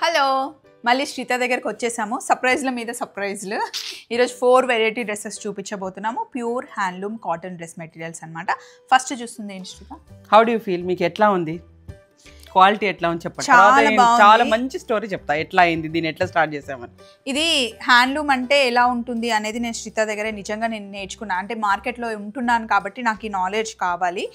Hello మళ్ళీ శ్రీత దగ్గరికి వచ్చేసాము. సర్ప్రైజ్ల మీద సర్ప్రైజ్లు. ఈరోజు 4 వెరైటీ డ్రెస్సెస్ చూపించబోతున్నాము. Pure handloom cotton dress materials అనమాట. ఫస్ట్ చూస్తుంది ఏంటి Sreetha? How do you feel? మీకు ఎట్లా ఉంది? క్వాలిటీ ఎట్లా ఉంది చెప్పండి. చాలా మంచి స్టోరీ చెప్తా ఎట్లా అయింది, దీన్ని ఎట్లా స్టార్ట్ చేసామని. ఇది హ్యాండ్లూమ్ అంటే ఎలా ఉంటుంది అనేది నేను శ్రీత దగ్గర నిజంగా నేను నేర్చుకున్నాను. అంటే మార్కెట్లో ఉంటున్నాను కాబట్టి నాకు ఈ నాలెడ్జ్ కావాలి.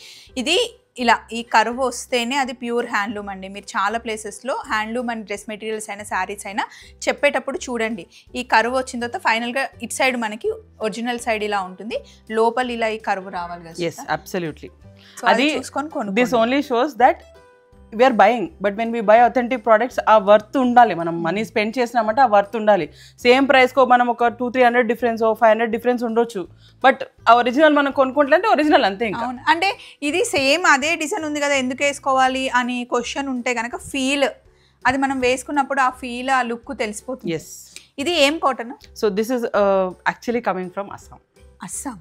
ఇది ఇలా ఈ కర్వ్ వస్తేనే అది ప్యూర్ హ్యాండ్లూమ్ అండి. మీరు చాలా ప్లేసెస్లో హ్యాండ్లూమ్ అండ్ డ్రెస్ మెటీరియల్స్ అయినా శారీస్ అయినా చెప్పేటప్పుడు చూడండి, ఈ కర్వ్ వచ్చిన తర్వాత ఫైనల్గా ఇట్ సైడ్ మనకి ఒరిజినల్ సైడ్ ఇలా ఉంటుంది, లోపల ఇలా ఈ కర్వ్ రావాలి కదా. yes absolutely. అది చూసుకొని కొనుక్కోండి. this only shows that we are buying, but when we buy authentic products ఆ వర్త్ ఉండాలి. మనం మనీ స్పెండ్ చేసినామంటే ఆ వర్త్ ఉండాలి. సేమ్ ప్రైస్కో మనం ఒక 200-300 డిఫరెన్స్ 500 డిఫరెన్స్ ఉండొచ్చు, బట్ ఆ ఒరిజినల్ మనం కొనుక్కుంటే ఒరిజినల్ అంతే. ఇంకా అంటే ఇది సేమ్ అదే డిజైన్ ఉంది కదా ఎందుకు వేసుకోవాలి అని క్వశ్చన్ ఉంటే కనుక ఫీల్ అది మనం వేసుకున్నప్పుడు ఆ ఫీల్ ఆ లుక్ తెలిసిపోతుంది. ఎస్. ఇది ఏం cotton? So this is actually coming from Assam. Assam.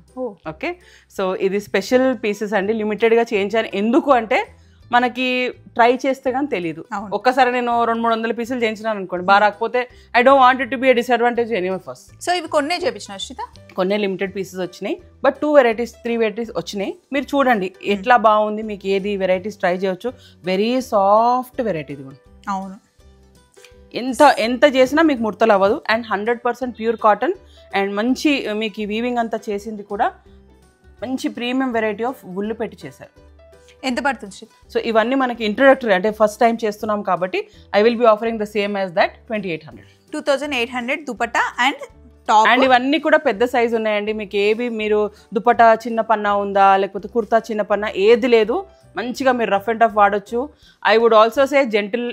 Okay. So ఇది స్పెషల్ పీసెస్ అండి, లిమిటెడ్గా చేయించాను. ఎందుకు అంటే మనకి ట్రై చేస్తే కానీ తెలియదు. ఒక్కసారి నేను 200-300 పీసులు చేయించినాను అనుకోండి, బాగా రాకపోతే I don't want it to be a disadvantage anyway first. So ఇవి కొన్నే చేయించిన శ్రీత? కొన్ని లిమిటెడ్ పీసెస్ వచ్చినాయి, బట్ 2 వెరైటీస్ 3 వెరైటీస్ వచ్చినాయి. మీరు చూడండి ఎట్లా బాగుంది, మీకు ఏది వెరైటీస్ ట్రై చేయొచ్చు. వెరీ సాఫ్ట్ వెరైటీ ఇది. అవును, ఎంత చేసినా మీకు ముడతలు అవ్వదు. And 100% pure cotton. అండ్ మంచి మీకు ఈ వీవింగ్ అంతా చేసింది కూడా మంచి ప్రీమియం వెరైటీ ఆఫ్ ఉల్లు పెట్టి చేశారు. ఎంత పడుతుంది? సో ఇవన్నీ మనకి ఇంట్రడక్టరీ, అంటే ఫస్ట్ టైం చేస్తున్నాం కాబట్టి I will be offering the same as that 2800 dupatta and top. And ఇవన్నీ కూడా పెద్ద సైజ్ ఉన్నాయండి. మీకు ఏవి మీరు దుపట్టా చిన్న పన్నా ఉందా లేకపోతే కుర్తా చిన్న పన్నా ఏది లేదు, మంచిగా మీరు రఫ్ అండ్ టఫ్ వాడచ్చు. I would also say gentle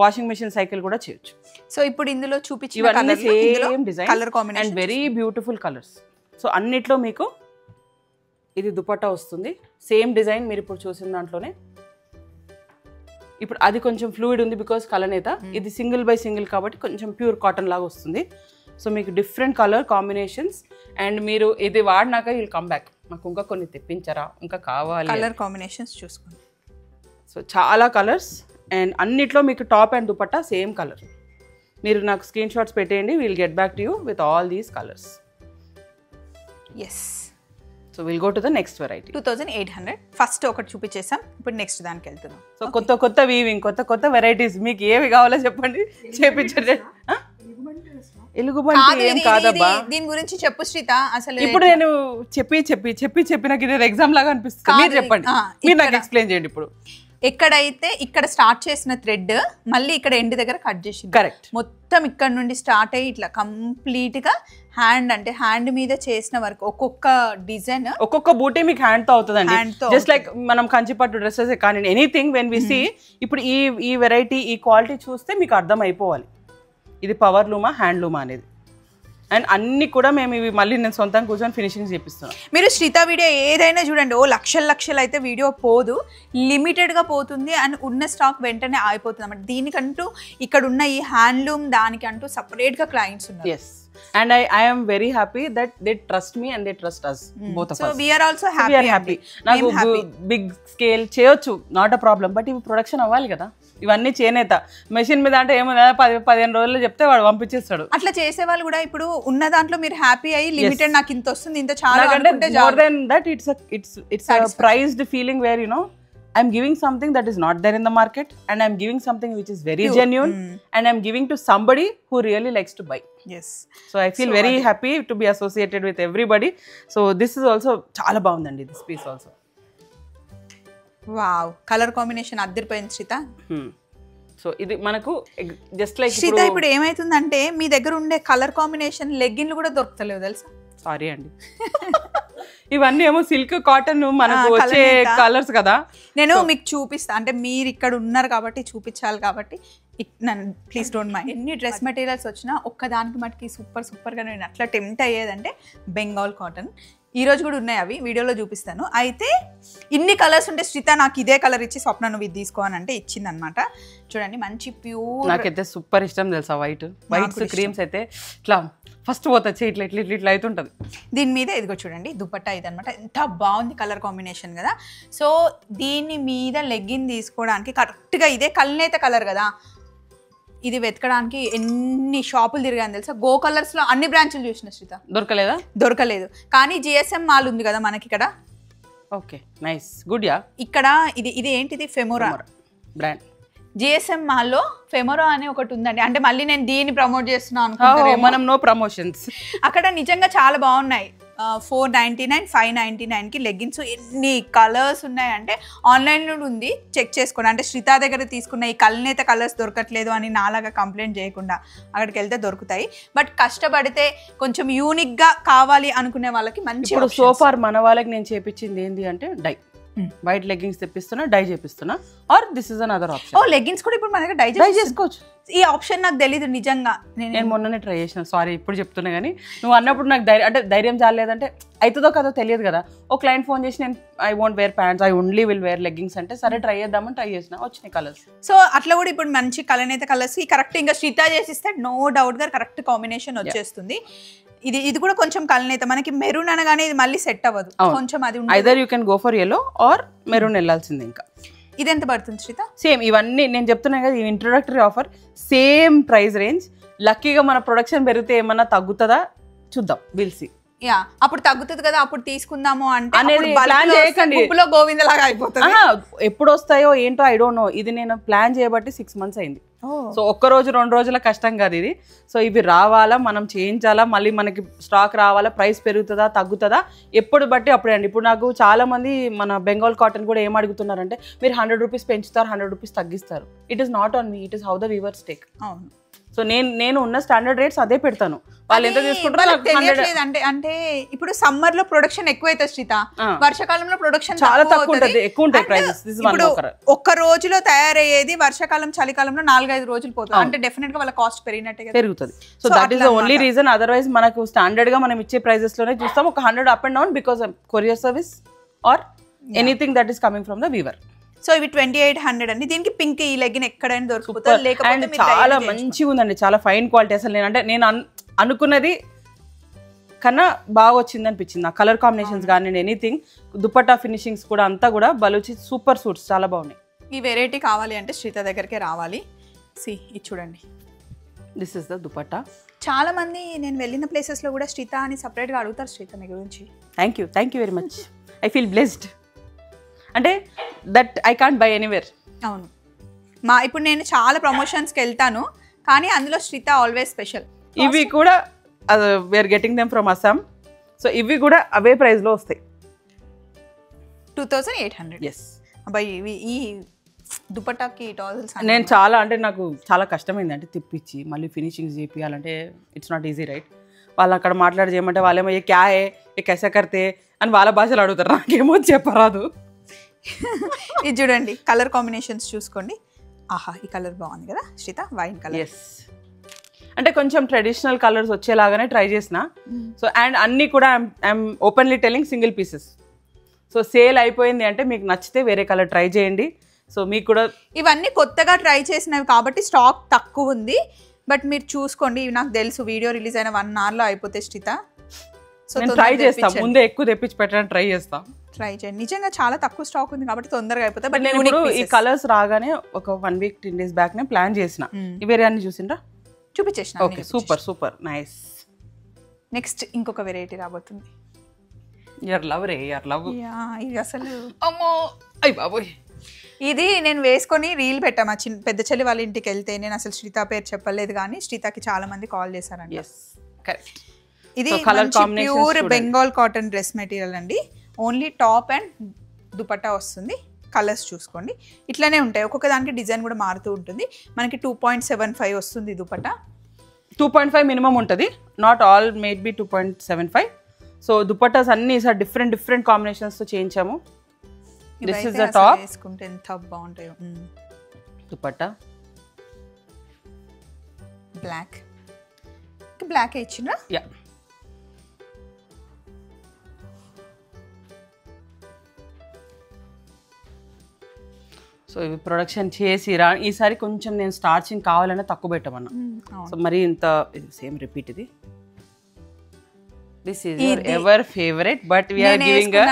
washing machine cycle కూడా చేయొచ్చు. సో ఇప్పుడు ఇందులో చూపించిన ఇవన్నీ same design colour combination and very beautiful colours. So అన్నిట్లో మీకు ఇది దుపట్టా వస్తుంది, సేమ్ డిజైన్ మీరు ఇప్పుడు చూసిన దాంట్లోనే. ఇప్పుడు అది కొంచెం ఫ్లూయిడ్ ఉంది బికాస్ కలనేత, ఇది సింగిల్ బై సింగిల్ కాబట్టి కొంచెం ప్యూర్ కాటన్ లాగా వస్తుంది. సో మీకు డిఫరెంట్ కలర్ కాంబినేషన్స్. అండ్ మీరు ఇది వాడినాక విల్ కమ్ బ్యాక్, మాకు ఇంకా కొన్ని తెప్పించారా, ఇంకా కావాలి. కలర్ కాంబినేషన్స్ చూసుకోండి. సో చాలా కలర్స్ అండ్ అన్నిట్లో మీకు top and dupatta same colour. మీరు నాకు స్క్రీన్ షాట్స్ పెట్టేయండి, will get back to you with all these colours. Yes. So will go to the next variety. 2800 first ఒకటి చూపించేసాం, ఇప్పుడు నెక్స్ట్ దానికి వెళ్తున్నాం. సో కొత్త వీవింగ్, కొత్త వెరైటీస్ మీకు ఏవి కావాలో చెప్పండి, చేపించండి. ఎలుగుబంటి ఏం కాదబ్బా, దీని గురించి చెప్పు శ్రీత. అసలు ఇప్పుడు నేను చెప్పి నాకు ఇది ఎగ్జామ్ లాగా అనిపిస్తుంది. మీరు చెప్పండి, మీరు నాకు ఎక్స్ప్లెయిన్ చేయండి. ఇప్పుడు ఎక్కడైతే ఇక్కడ స్టార్ట్ చేసిన థ్రెడ్ మళ్ళీ ఇక్కడ ఎండ్ దగ్గర కట్ చేసింది. కరెక్ట్. మొత్తం ఇక్కడ నుండి స్టార్ట్ అయ్యి ఇట్లా కంప్లీట్ గా హ్యాండ్, అంటే హ్యాండ్ మీద చేసిన వరకు ఒక్కొక్క డిజైన్ ఒక్కొక్క బూటీ మీకు హ్యాండ్ తో అవుతుందండి. జస్ట్ లైక్ మనం కంచిపట్టు డ్రెస్సెస్ కానీ ఎనీథింగ్ వెన్ వి సీ, ఇప్పుడు ఈ వెరైటీ ఈ క్వాలిటీ చూస్తే మీకు అర్థం అయిపోవాలి ఇది పవర్ లూమా హ్యాండ్ లూమా అనేది. అండ్ అన్ని కూడా మేము ఇవి మళ్ళీ నేను సొంతంగా కూర్చొని ఫినిషింగ్ చేపిస్తున్నాను. మీరు శ్రీత వీడియో ఏదైనా చూడండి, లక్షలు అయితే వీడియో పోదు, లిమిటెడ్గా పోతుంది. అండ్ ఉన్న స్టాక్ వెంటనే ఆగిపోతుంది అన్నమాట. దీనికంటూ ఇక్కడ ఉన్న ఈ హ్యాండ్లూమ్ దానికంటూ సపరేట్గా క్లయింట్స్ ఉన్నారు. Yes. And I am very happy that they trust me and they trust us, both of us. So we are also happy. We are happy. నాకు big scale చేయొచ్చు, not a problem, but ఇవి production అవ్వాలి కదా. ఇవన్నీ చేనేత machine మీద అంటే ఏమో 10-15 రోజుల్లో చెప్తే వాడు పంపించేస్తాడు. అట్లా చేసే వాళ్ళు కూడా ఇప్పుడు ఉన్న దాంట్లో మీరు హ్యాపీ అయ్యి లిమిటెడ్ నాకు ఇంత వస్తుంది ఇంత చాలా అనుకుంటే more than that it's a prized feeling where you know I'm giving something that is not there in the market, and I'm giving something which is very genuine, and I'm giving to somebody who really likes to buy. Yes. So I feel very happy to be associated with everybody. So this is also chaala baagundandi, this piece also. Wow, color combination అదిరిపోయింది శ్రీత. So ఇది మనకు just like శ్రీత ఇప్పుడు ఏమైతుందంటే మీ దగ్గర ఉండే colour combination లెగ్గిన్లు కూడా దొరుకుతలేవు తెలుసా. Sorry అండి. ఇవన్నీ ఏమో సిల్క్ కాటన్ మనకు వచ్చే కలర్స్ కదా. నేను మీకు చూపిస్తా, అంటే మీరు ఇక్కడ ఉన్నారు కాబట్టి చూపించాలి కాబట్టి నన్ను ప్లీజ్ డోంట్ మైండ్. ఎన్ని డ్రెస్ మెటీరియల్స్ వచ్చినా ఒక్కదానికి మటుకి సూపర్గా నేను అట్లా టెంప్ట్ అయ్యేదంటే బెంగాల్ కాటన్. ఈరోజు కూడా ఉన్నాయి, అవి వీడియోలో చూపిస్తాను. అయితే ఇన్ని కలర్స్ ఉంటే శ్రీత నాకు ఇదే కలర్ ఇచ్చి స్వప్న నువ్వు ఇది తీసుకో అని అంటే ఇచ్చింది అనమాట. చూడండి మంచి ప్యూర్, నాకైతే సూపర్ ఇష్టం తెలుసా వైట్స్ క్రీమ్స్ అయితే ఇట్లా ఫస్ట్ పోతొచ్చి ఇట్లా అవుతుంటుంది. దీని మీద ఇదిగో చూడండి దుపట్టా ఇది అనమాట. ఎంత బాగుంది కలర్ కాంబినేషన్ కదా. సో దీని మీద లెగ్గిన్ తీసుకోవడానికి కరెక్ట్గా ఇదే కల్నేత కలర్ కదా, ఇది వెతకడానికి ఎన్ని షాపులు తిరిగాను తెలుసా. గో కలర్స్ లో అన్ని బ్రాంచ్లు చూసిన శ్రీత, దొరకలేదు. కానీ జిఎస్ఎం మాల్ ఉంది కదా మనకి ఇక్కడ. Okay nice good yeah. ఇక్కడ ఇది ఏంటిది ఫెమోరా బ్రాండ్. జిఎస్ఎం మాల్లో ఫెమోరా అని ఒకటి ఉందండి. అంటే మళ్ళీ నేను దీన్ని ప్రమోట్ చేస్తున్నాను అనుకుంటారేమో. మనం నో ప్రమోషన్స్. అక్కడ నిజంగా చాలా బాగున్నాయి. 499 599కి లెగ్గిన్స్. ఎన్ని కలర్స్ ఉన్నాయంటే ఆన్లైన్లో ఉంది, చెక్ చేసుకోండి. అంటే శ్రీతా దగ్గర తీసుకున్న ఈ కల్నేత కలర్స్ దొరకట్లేదు అని నాలాగా కంప్లైంట్ చేయకుండా అక్కడికి వెళ్తే దొరుకుతాయి. బట్ కష్టపడితే కొంచెం యూనిక్గా కావాలి అనుకునే వాళ్ళకి మంచి. ఇప్పుడు సోఫార్ మన వాళ్ళకి నేను చేపించింది ఏంటి అంటే డై. వైట్ లెగ్గింగ్స్ తెప్పిస్తున్నా, డై చేపిస్తున్నా. Or this is another option. ఓ లెగ్గింగ్స్ కూడా ఇప్పుడు మన దగ్గర డై చేసుకోవచ్చు. ఈ ఆప్షన్ నాకు తెలీదు నిజంగా. నేను మొన్ననే ట్రై చేసిన. సారీ ఇప్పుడు చెప్తున్నా కానీ నువ్వు అన్నప్పుడు నాకు ధైర్యం చాలేదంటే అవుతుందో కదో తెలియదు కదా. ఓ క్లయింట్ ఫోన్ చేసి నేను I want wear pants, I only will wear leggings అంటే సరే ట్రై చేద్దామని ట్రై చేసిన, వచ్చినాయి కలర్స్. సో అట్లా కూడా ఇప్పుడు మంచి కలర్ కలర్స్ కరెక్ట్ ఇంకా శ్రీతా చేసిస్తే నో డౌట్ గా కరెక్ట్ కాంబినేషన్ వచ్చేస్తుంది. ఇది కూడా కొంచెం కలనేత. మనకి మెరూన్ అనగానే ఇది మళ్ళీ సెట్ అవ్వదు కొంచెం. అది either you can go for yellow or maroon వెళ్ళాల్సింది. ఇంకా ఇది ఎంత పడుతుంది శ్రీత? సేమ్ ఇవన్నీ నేను చెప్తున్నా కదా, ఈ introductory offer same price range. లక్కీగా మన ప్రొడక్షన్ పెరిగితే ఏమన్నా తగ్గుతుందా చూద్దాం, విల్ సీ. యా అప్పుడు తగ్గుతుంది కదా, అప్పుడు తీసుకుందాము అంటే అనేది ప్లాన్ చేయకండి. గోవిందలాగా అయిపోతుంది. ఎప్పుడు వస్తాయో ఏంటో ఐ డోంట్ నో. ఇది నేను ప్లాన్ చేయబట్టి 6 months అయింది. సో ఒక్క రోజు 2 రోజుల కష్టం కాదు ఇది. సో ఇవి రావాలా, మనం చేయించాలా, మళ్ళీ మనకి స్టాక్ రావాలా, ప్రైస్ పెరుగుతుందా తగ్గుతుందా ఎప్పుడు బట్టి అప్పుడే అండి. ఇప్పుడు నాకు చాలా మంది మన బెంగాల్ కాటన్ కూడా ఏం అడుగుతున్నారంటే మీరు 100 rupees పెంచుతారు, 100 rupees తగ్గిస్తారు. It is not on me, it is how the weavers take. So నేను ఉన్న స్టాండర్డ్ రేట్స్ అదే పెడతాను. వాళ్ళు ఎంత తీసుకుంటారో అంటే ఇప్పుడు సమ్మర్ లో ప్రొడక్షన్ ఎక్కువ అవుతుంది శ్రీత, వర్షాకాలంలో ప్రొడక్షన్ చాలా తక్కువ ఉంటుంది, ఎక్కువ ఉంటాయి ప్రైసెస్. ఒక్క రోజులో తయారయ్యేది వర్షాకాలం చలికాలంలో 4-5 రోజులు పోతుంది. అంటే డెఫినెట్ గా వాళ్ళ కాస్ట్ పెరుగుతుంది. So that is the only reason. Otherwise మనకు స్టాండర్డ్ గా మనం ఇచ్చే ప్రైసెస్ లోనే చూస్తాం. ఒక 100 up and down because courier service or anything that is coming from the weaver. So ఇవి 2800 అండి. దీనికి పింక్ ఈ లెగ్గిన్ ఎక్కడైనా దొరుకుతుంది. లేకపోతే చాలా మంచిగా ఉందండి, చాలా ఫైన్ క్వాలిటీ. అసలు నేను అనుకున్నది కన్నా బాగా వచ్చింది అనిపించింది. ఆ కలర్ కాంబినేషన్స్ కానీ ఎనీథింగ్, దుపట్టా ఫినిషింగ్స్ కూడా అంతా కూడా బలుచి సూపర్ సూట్స్ చాలా బాగున్నాయి. ఈ వెరైటీ కావాలి అంటే శ్రీత దగ్గరికి రావాలి. ఇది చూడండి, దిస్ ఇస్ ద దుపట్టా. చాలా మంది నేను వెళ్ళిన ప్లేసెస్ లో కూడా శ్రీత అని సపరేట్ గా అడుగుతారు శ్రీత మీ గురించి. Thank you very much. I feel blessed. అంటే that I can't buy anywhere. అవును, ఇప్పుడు నేను చాలా ప్రమోషన్స్కి వెళ్తాను కానీ అందులో శ్రీత ఆల్వేస్ స్పెషల్. ఇవి కూడా we're getting them from Assam. So ఇవి కూడా అవే ప్రైస్లో వస్తాయి, 2800. ఎస్ అబ్బాయి ఇవి ఈ దుపట్టాకి టాజల్స్ నేను చాలా అంటే నాకు చాలా కష్టమైంది. అంటే తిప్పించి మళ్ళీ ఫినిషింగ్స్ చేయాలంటే ఇట్స్ నాట్ ఈజీ రైట్. వాళ్ళు అక్కడ మాట్లాడి చేయమంటే వాళ్ళేమో ఏ క్యా ఏ కైసా కర్తే అని వాళ్ళ భాషలో అడుగుతారు, నాకేమో చెప్పరాదు. ఇది చూడండి, కలర్ కాంబినేషన్స్ చూసుకోండి. ఆహా ఈ కలర్ బాగుంది కదా శ్రీత, వైన్ కలర్. ఎస్ అంటే కొంచెం ట్రెడిషనల్ కలర్స్ వచ్చేలాగానే ట్రై చేసిన. సో అండ్ అన్నీ కూడా I'm openly telling single pieces. So sale అయిపోయింది అంటే మీకు నచ్చితే వేరే కలర్ ట్రై చేయండి. సో మీకు కూడా ఇవన్నీ కొత్తగా ట్రై చేసినవి కాబట్టి స్టాక్ తక్కువ ఉంది. బట్ మీరు చూసుకోండి, ఇవి నాకు తెలుసు వీడియో రిలీజ్ అయిన 1 hourలో అయిపోతే శ్రీత. సో ట్రై చేస్తాం, ముందే ఎక్కువ తెప్పించి పెట్టడానికి ట్రై చేస్తాం. ట్రై చేయండి, నిజంగా చాలా తక్కువ స్టాక్ ఉంది కాబట్టి తొందరగా అయిపోతాయి. బట్ నేను ఇప్పుడు ఈ కలర్స్ రాగానే ఒక 1 week 10 days బ్యాక్ నే ప్లాన్ చేసిన. ఈ వేరే చూసిండ్రా, చూపించేసిన. Okay super nice. నెక్స్ట్ ఇంకొక వెరైటీ రాబోతుంది. యువర్ లవ్ రే, యువర్ లవ్. ఇది అసలు అమ్మో అయ్య బాబోయ్. ఇది నేను వేసుకొని రీల్ పెట్టాము. పెద్ద చెల్లి వాళ్ళ ఇంటికి వెళ్తే నేను అసలు శ్రీత పేరు చెప్పలేదు కానీ శ్రీతకి చాలా మంది కాల్ చేశారండి. ఇది pure Bengal cotton dress material అండి. ఓన్లీ టాప్ అండ్ దుపట్టా వస్తుంది. కలర్స్ చూసుకోండి, ఇట్లానే ఉంటాయి. ఒక్కొక్క దానికి డిజైన్ కూడా మారుతూ ఉంటుంది. మనకి 2.75 వస్తుంది దుపట్టా. 2.5 మినిమం ఉంటుంది, not all made be 2.75. So dupattas అన్ని సార్ డిఫరెంట్ కాంబినేషన్స్ తో చేయించాము. This is the top. వేసుకుంటే ఎంత బాగుంటాయో. దుపట్టా బ్లాక్ ఇచ్చిన. యా సో ఇవి ప్రొడక్షన్ చేసి ఈసారి కొంచెం నేను స్టార్చింగ్ కావాలన్నా తక్కువ పెట్టమన్నా. సో మరి ఇంత సేమ్ రిపీట్. ఇది this is your ever favourite but we are giving a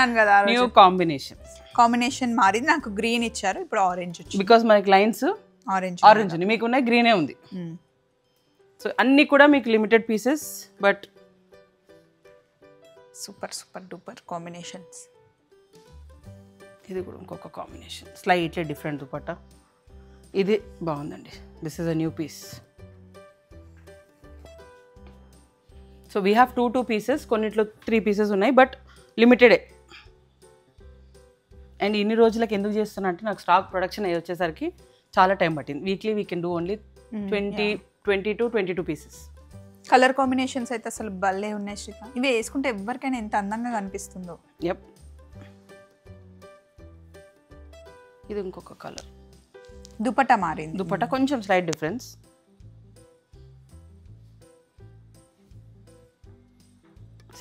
new combination మారింది. నాకు గ్రీన్ ఇచ్చారు, ఇప్పుడు ఆరెంజ్ వచ్చింది. బికాజ్ మన క్లయింట్స్ ఆరెంజ్ ఉంది, మీకు ఉన్నాయి గ్రీనే ఉంది. సో అన్ని కూడా మీకు limited pieces, but super duper combinations. ఇది కూడా ఇంకొక కాంబినేషన్, స్లైట్లీ డిఫరెంట్ దుపట్టా. ఇది బాగుందండి, this is a new piece. So we have 2 pieces, కొన్నిట్లో 3 పీసెస్ ఉన్నాయి, బట్ లిమిటెడే. అండ్ ఇన్ని రోజులకి ఎందుకు చేస్తున్నా అంటే నాకు స్టాక్ ప్రొడక్షన్ అయ్యి వచ్చేసరికి చాలా టైం పట్టింది. Weekly we can do only 20 to 22 pieces. Colour combinations అయితే అసలు భలే ఉన్నాయి శ్రీత. ఇవి వేసుకుంటే ఎవరికైనా ఎంత అందంగా కనిపిస్తుందో. యప్, ఇది ఇంకొక కలర్. దుపట్టా మారింది, దుపట్టా కొంచెం స్లైట్ డిఫరెన్స్.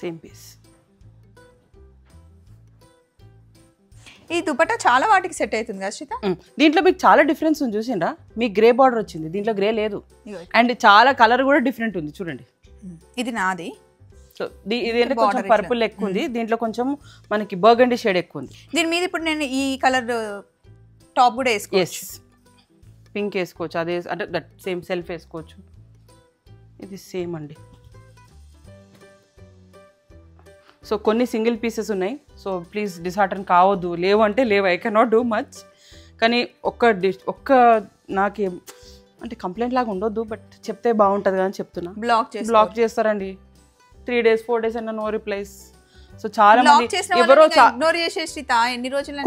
Same piece. ఈ దుపట్టా చాలా వాటికి సెట్ అవుతుంది కదా శ్రీత. దీంట్లో మీకు చాలా డిఫరెన్స్ ఉంది, చూసిండ్రా? మీకు గ్రే బార్డర్ వచ్చింది, దీంట్లో గ్రే లేదు. అండ్ చాలా కలర్ కూడా డిఫరెంట్ ఉంది, చూడండి. ఇది నాది. సో ఇది అంటే కొంచెం పర్పుల్ ఎక్కువ ఉంది, దీంట్లో కొంచెం మనకి బర్గండీ షేడ్ ఎక్కువ ఉంది. దీని మీద ఇప్పుడు నేను ఈ కలర్ టాప్ కూడా వేసుకోవచ్చు. పింక్ వేసుకోవచ్చు, అదే అంటే దట్ సేమ్ సెల్ఫ్ వేసుకోవచ్చు. ఇది సేమ్ అండి. సో కొన్ని సింగిల్ పీసెస్ ఉన్నాయి, సో ప్లీజ్ డిసార్టర్న్ కావద్దు. లేవు అంటే లేవు, ఐ కెనాట్ డూ మచ్. కానీ ఒక్క నాకేం అంటే కంప్లైంట్ లాగా ఉండొద్దు, బట్ చెప్తే బాగుంటుంది కదా అని చెప్తున్నా. బ్లాక్ చేస్తారండి, 3 days 4 days అన్న నో రిప్లైస్. సో చాలా మంది ఎవరో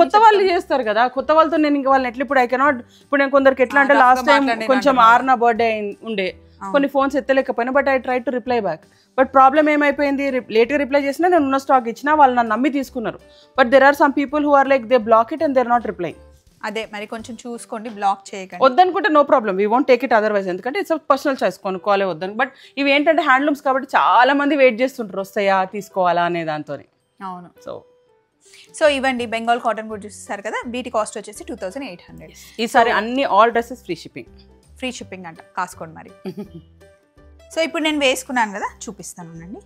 కొత్త వాళ్ళు చేస్తారు కదా, కొత్త వాళ్ళతో నేను ఇంకా వాళ్ళని ఎట్లా ఇప్పుడు ఐ కెనాట్. ఇప్పుడు నేను కొందరికి ఎట్లా అంటే లాస్ట్ టైం కొంచెం ఆర్నా బర్త్డే ఉండే, కొన్ని ఫోన్స్ ఎత్తలేకపోయినా, but I try to reply back. But problem ఏమైపోయింది, లేట్గా రిప్లై చేసినా నేను ఉన్న స్టాక్ ఇచ్చినా వాళ్ళు నన్ను నమ్మి తీసుకున్నారు. But there are some people who are like they block it and they are not reply. అదే మరి కొంచెం చూసుకోండి, బ్లాక్ చేయకండి. వద్దనుకుంటే no problem, we won't take it otherwise, ఎందుకంటే ఇట్స్ పర్సనల్ చాయిస్, కొనుక్కోవాలి వద్దని. బట్ ఇవి ఏంటంటే హ్యాండ్లూమ్స్ కాబట్టి చాలా మంది వెయిట్ చేస్తుంటారు వస్తాయా తీసుకోవాలా అనే దాంతో. అవును. సో ఇవ్వండి, బెంగాల్ కాటన్ కూడా చూస్తారు కదా, వీటి కాస్ట్ వచ్చేసి 2800. ఈసారి అన్ని ఆల్ డ్రెస్సెస్ ఫ్రీ షిప్పింగ్ అంట, కాసుకోండి మరి. సో ఇప్పుడు నేను వేసుకున్నాను కదా, చూపిస్తాను.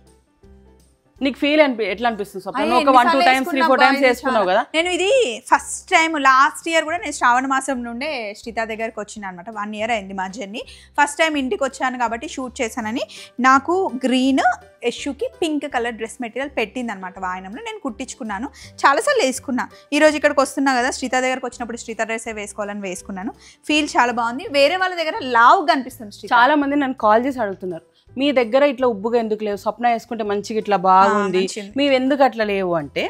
నీకు ఫీల్ ఎట్లా అనిపిస్తుంది? ఒక 1-2 times 3-4 times వేసుకున్నావు కదా. నేను ఇది ఫస్ట్ టైం లాస్ట్ ఇయర్ కూడా నేను శ్రావణ మాసం నుండే శ్రీత దగ్గరికి వచ్చిన అనమాట. 1 year అయింది మా జర్నీ. ఫస్ట్ టైం ఇంటికి వచ్చాను కాబట్టి షూట్ చేశానని నాకు గ్రీన్ యష్యూకి పింక్ కలర్ డ్రెస్ మెటీరియల్ పెట్టింది అనమాట వాయనంలో. నేను కుట్టించుకున్నాను, చాలాసార్లు వేసుకున్నా. ఈరోజు ఇక్కడికి వస్తున్నా కదా, శ్రీత దగ్గరకు వచ్చినప్పుడు శ్రీత డ్రెస్సే వేసుకోవాలని వేసుకున్నాను. ఫీల్ చాలా బాగుంది. వేరే వాళ్ళ దగ్గర లావుగా కనిపిస్తుంది. చాలా మంది నన్ను కాల్ చేసి అడుగుతున్నారు, మీ దగ్గర ఇట్లా ఉబ్బుగా ఎందుకు లేవు, స్వప్న వేసుకుంటే మంచిగా ఇట్లా బాగుంది, మేము ఎందుకు అట్లా లేవు అంటే,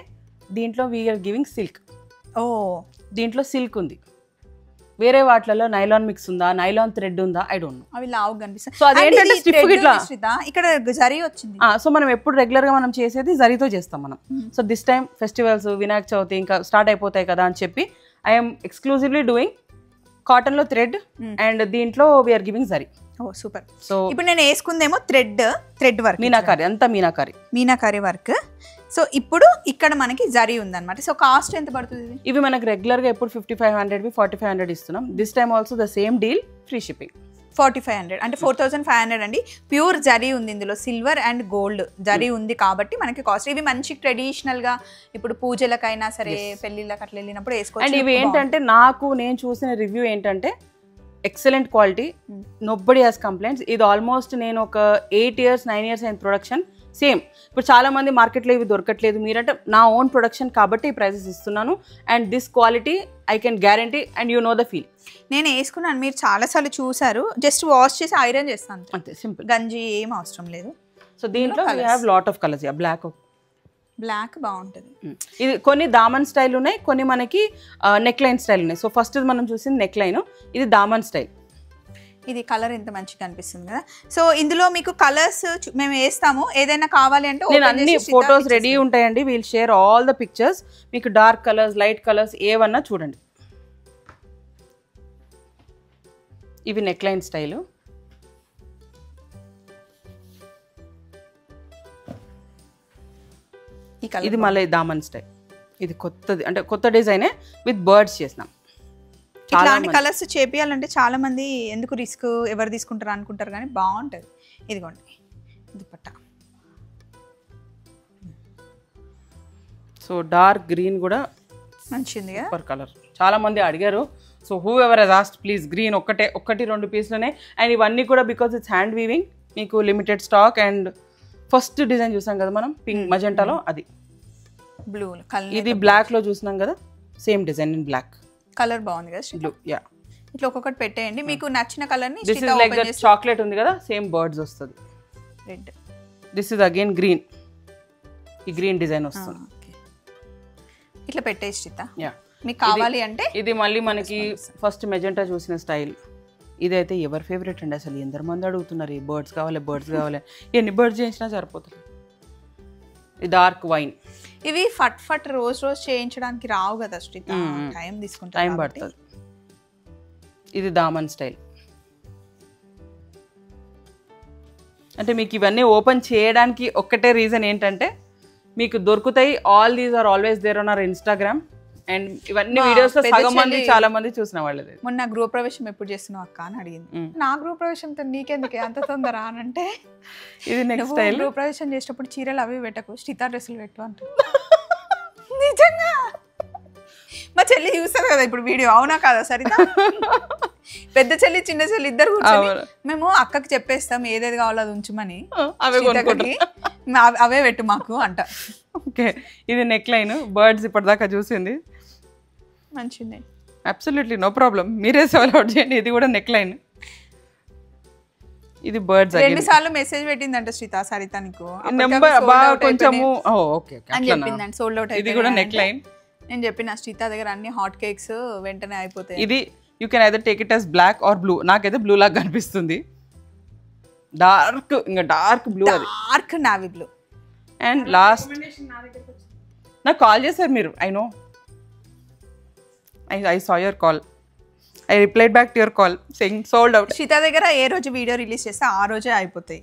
దీంట్లో వీఆర్ గివింగ్ సిల్క్. దీంట్లో సిల్క్ ఉంది, వేరే వాటిలలో నైలాన్ మిక్స్ ఉందా, నైలాన్ థ్రెడ్ ఉందా, ఐ డోంట్ నో. అవి లావు కనిపిస్తాయి. సో అదేంటంటే స్టిఫ్ ఇట్లా, ఇక్కడ జరీ వచ్చింది. సో మనం ఎప్పుడు రెగ్యులర్ గా మనం చేసేది జరీతో చేస్తాం మనం. So this time festivals, Vinayaka Chavithi ఇంకా స్టార్ట్ అయిపోతాయి కదా అని చెప్పి ఐఎమ్ ఎక్స్క్లూజివ్లీ డూయింగ్ కాటన్ లో థ్రెడ్, అండ్ దీంట్లో we're giving zari. Super. So ఇప్పుడు నేను వేసుకుందేమో థ్రెడ్ వర్క్, మీనాకారి, అంతా మీనాకారి వర్క్. సో ఇప్పుడు ఇక్కడ మనకి జరీ ఉందన్నమాట. సో కాస్ట్ ఎంత పడుతుంది? ఇవి మనకి రెగ్యులర్ గా ఎప్పుడు 5500 4500 ఇస్తున్నాం. This time also the same deal, free shipping. 4500 అంటే 4500 అండి. ప్యూర్ జరీ ఉంది ఇందులో, సిల్వర్ అండ్ గోల్డ్ జరీ ఉంది కాబట్టి మనకి కాస్ట్. ఇవి మంచి ట్రెడిషనల్ గా ఇప్పుడు పూజలకైనా సరే, పెళ్లిళ్ళకి అట్లా వెళ్ళినప్పుడు వేసుకోవచ్చు. అండ్ ఇవి ఏంటంటే నేను చూసిన రివ్యూ ఏంటంటే excellent quality, nobody has complaints. ఇది ఆల్మోస్ట్ నేను ఒక 8 years 9 years అయిన ప్రొడక్షన్. సేమ్ ఇప్పుడు చాలా మంది మార్కెట్లో ఇవి దొరకట్లేదు, మీరంటే నా ఓన్ ప్రొడక్షన్ కాబట్టి ఈ ప్రైజెస్ ఇస్తున్నాను. And this quality I can guarantee, and you know the feel. నేను వేసుకున్నాను, మీరు చాలాసార్లు చూసారు. జస్ట్ వాష్ చేసి ఐరన్ చేస్తాను అంతే, సింపుల్. గంజి ఏం అవసరం లేదు. సో దీంట్లో we have lot of colours. Black బాగుంటుంది. ఇది కొన్ని దామన్ స్టైల్ ఉన్నాయి, కొన్ని మనకి నెక్ లైన్ స్టైల్ ఉన్నాయి. సో ఫస్ట్ మనం చూసింది నెక్ లైన్, ఇది దామన్ స్టైల్. ఇది కలర్ ఎంత మంచిగా అనిపిస్తుంది కదా. సో ఇందులో మీకు కలర్స్ మేము వేస్తాము, ఏదైనా కావాలి అంటే నేను అన్ని ఫొటోస్ రెడీ ఉంటాయండి. We'll share all the pictures. మీకు డార్క్ కలర్స్, లైట్ కలర్స్ ఏవన్నా చూడండి. ఇవి నెక్ లైన్ స్టైల్. ఇది మళ్ళీ దామన్ స్టైల్. ఇది కొత్తది, అంటే కొత్త డిజైనే విత్ బర్డ్స్ చేసినాం. ఇట్లాంటి కలర్స్ చేపియాలంటే చాలా మంది ఎందుకు రిస్క్, ఎవరు తీసుకుంటారు అనుకుంటారు, కానీ బాగుంటుంది. ఇదిగోండి దుపట్టా. సో డార్క్ గ్రీన్ కూడా మంచిది కదా, సూపర్ కలర్. చాలా మంది అడిగారు, so whoever has asked please green ఒక్కటి 2 పీస్లోనే. అండ్ ఇవన్నీ కూడా బికాజ్ ఇట్స్ హ్యాండ్ వీవింగ్, మీకు limited stock. And first design చూసాం కదా మనం పింక్ మజెంటాలో, అది బ్లూ. ఇది బ్లాక్లో చూసినాం కదా, same design in black. Colour బాగుంది కదా బ్లూ. యా, ఇట్లా ఒక్కొక్కటి పెట్టేయండి, మీకు నచ్చిన కలర్ని. This is like that chocolate ఉంది కదా, సేమ్ బర్డ్స్ వస్తుంది. Red. This is again green, ఈ గ్రీన్ డిజైన్ వస్తుంది. ఇట్లా పెట్టేసి శ్రీత. యా, మీకు కావాలి అంటే ఇది మళ్ళీ మనకి ఫస్ట్ మెజెంటా చూసిన స్టైల్. ఇదైతే ఎవరి ఫేవరెట్ అండి అసలు, ఎందరు మంది అడుగుతున్నారు ఈ బర్డ్స్ కావాలి బర్డ్స్ కావాలి. ఎన్ని బర్డ్స్ చేసినా సరిపోతుంది. ఈ డార్క్ వైన్. ఇవి ఫట్ రోజ్ చేయించడానికి రావు కదా శ్రీత, టైం తీసుకుంటా, టైం పడుతుంది. ఇది దామన్ స్టైల్. అంటే మీకు ఇవన్నీ ఓపెన్ చేయడానికి ఒక్కటే రీజన్ ఏంటంటే మీకు దొరుకుతాయి. All these are always there on our Instagram. And ఇవన్నీ వీడియోస్ లో సగం మంది చాలా మంది చూసిన వాళ్ళది. మొన్న గృహప్రవేశం ఎప్పుడు చేస్తున్నావు అక్క అని అడిగింది. నా గృహప్రవేశంతో నీకెందుకే అంత తొందర అని అంటే, ఇది నెక్స్ట్ స్టైల్. గృహప్రవేశం చేసేటప్పుడు చీరలు అవి పెట్టకు, శ్రీత డ్రెస్సులు పెట్టు అంట. నిజంగా మా చెల్లి చూస్తారు కదా ఇప్పుడు వీడియో, అవునా కాదా సరితా? పెద్ద చెల్లి చిన్న చెల్లి ఇద్దరు కూర్చొని మేము అక్కకి చెప్పేస్తాం ఏదేది కావాలో అది ఉంచమని, అవే పెట్టు మాకు అంట. ఓకే, ఇది నెక్ లైన్. బర్డ్స్ ఇప్పటిదాకా చూసింది మంచిది, అబ్సల్యూట్లీ నో ప్రాబ్లం, మీరే సాల్వ్ అవుట్ చేయండి. ఇది కూడా నెక్ లైన్. ఇది బర్డ్స్. 2 సార్లు మెసేజ్ పెట్టిందంట శ్రీత సరిత నీకు నెంబర్ కొంచెము ఓకే అని చెప్పిందండి, సోల్డ్ అవుట్. ఇది కూడా నెక్ లైన్. నేను చెప్పిన శ్రీత దగ్గర అన్ని హాట్ కేక్స్ వెంటనే అయిపోతాయి. ఇది you can either take it as black or blue. నాకైతే బ్లూ లాగా కనిపిస్తుంది. డార్క్, ఇంకా డార్క్ బ్లూ, అది dark navy blue. And last నాకు కాల్ చేశారు మీరు, I know, I saw your call. I replied back to your call saying sold out. శ్రీత దగ్గర ఏ రోజు వీడియో రిలీజ్ చేస్తే ఆ రోజే అయిపోతాయి.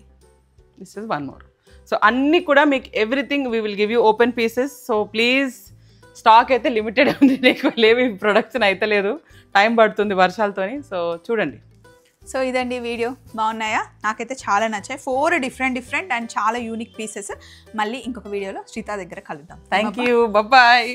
This is one more. So అన్నీ కూడా మీకు everything we will give you open pieces. So please, stock అయితే లిమిటెడ్ ఉంది, లేవి ప్రొడక్షన్ అయితే లేదు, టైం పడుతుంది వర్షాలతోని. సో చూడండి. సో ఇదండి వీడియో, బాగున్నాయా? నాకైతే చాలా నచ్చాయి. 4 డిఫరెంట్ అండ్ చాలా యూనిక్ పీసెస్. మళ్ళీ ఇంకొక వీడియోలో శ్రీత దగ్గర కలుద్దాం. Thank you, bye.